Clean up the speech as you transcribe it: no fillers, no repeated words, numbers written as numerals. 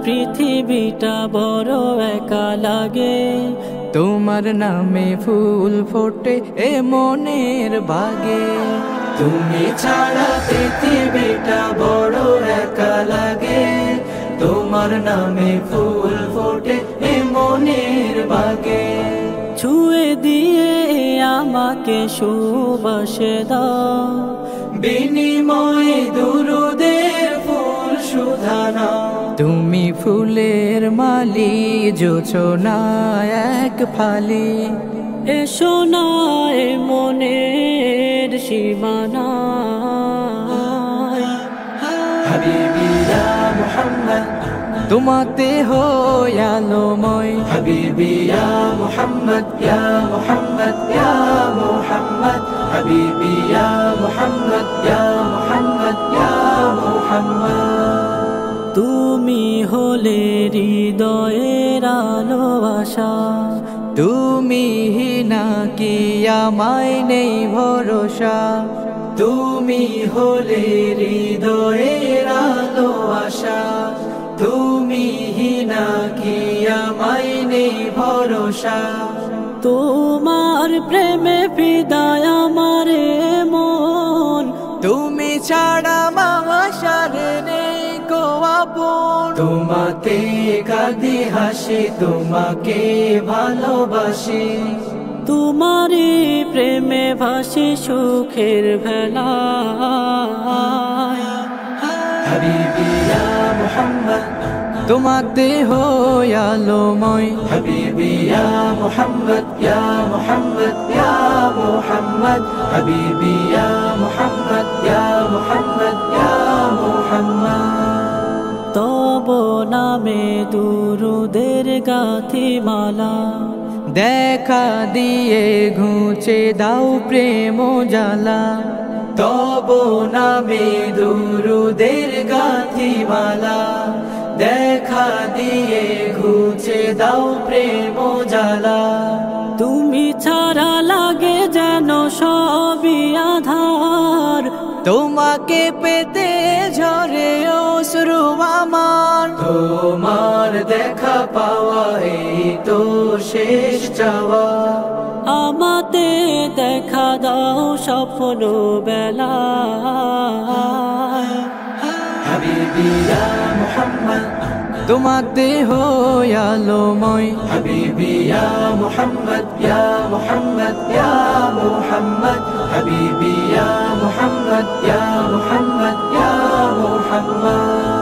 পৃথিবীটা বড় একা লাগে। তোমার নামে ফুল ফোটে এ মনের বাগে। তুমি ছাড়া পৃথিবীটা বড় একা লাগে। তোমার নামে ফুল ফোটে এ মনের বাগে। ছুঁয়ে দিয়ে আমাকে সুবাসে দাও, বিনিময়ে দুরুদের ফুল সুধানা। তুমি ফুলের মালি জোছনা এক ফালি। এসো না এ মনের সীমানা। হাবিবি ইয়া মুহাম্মদ, তোমাতে হই আলোময়। হাবিবি ইয়া মুহাম্মদ, ইয়া মুহাম্মদ, ইয়া মুহাম্মদ। হাবিবি ইয়া মুহাম্মদ, ইয়া মুহাম্মদ, ইয়া মুহাম্মদ। তুমি হলে হৃদয়ের আলো আশা। তুমি না কি আমায় নেই ভরসা। তুমি হলে হৃদয়ের আলো আশা। তুমি না কি আমায় নেই ভরসা। তোমার প্রেমে ফিদায় আমার মন। তুমি ছাড়া মাশার নেই কো আপন। তোমাতে কাঁদি হাসি, তোমাকে ভালোবাসি। তোমারই প্রেমে ভাসি সুখের ভেলায়। হাবিবি ইয়া মুহাম্মদ, তোমাতে হই আলোময়। হাবিবি ইয়া মুহাম্মদ, ইয়া মুহাম্মদ, ইয়া মুহাম্মদ। হাবিবি ইয়া মুহাম্মদ, ইয়া মুহাম্মদ, ইয়া মুহাম্মদ। তব নামে দুরুদের গাথি মালা। দেখা দিয়ে ঘুচে দাও প্রেম জ্বালা। তব নামে দুরুদের গাথি মালা। দেখা দিয়ে ঘুচে দাও প্রেম জ্বালা। তুমি ছাড়া লাগে যেন সবই আধার। তোমাকে পেতে ঝরে অশ্রু আমার। তোমার দেখা পাওয়া এই তো শেষ চাওয়া। আমাতে দেখা দাও স্বপ্ন বেলায়। হাবিবি ইয়া মুহাম্মদ, তোমাতে হই আলোময়। হাবিবি ইয়া মুহাম্মদ, ইয়া মুহাম্মদ, ইয়া মুহাম্মদ। হাবিবি ইয়া মুহাম্মদ, ইয়া মুহাম্মদ, ইয়া মুহাম্মদ।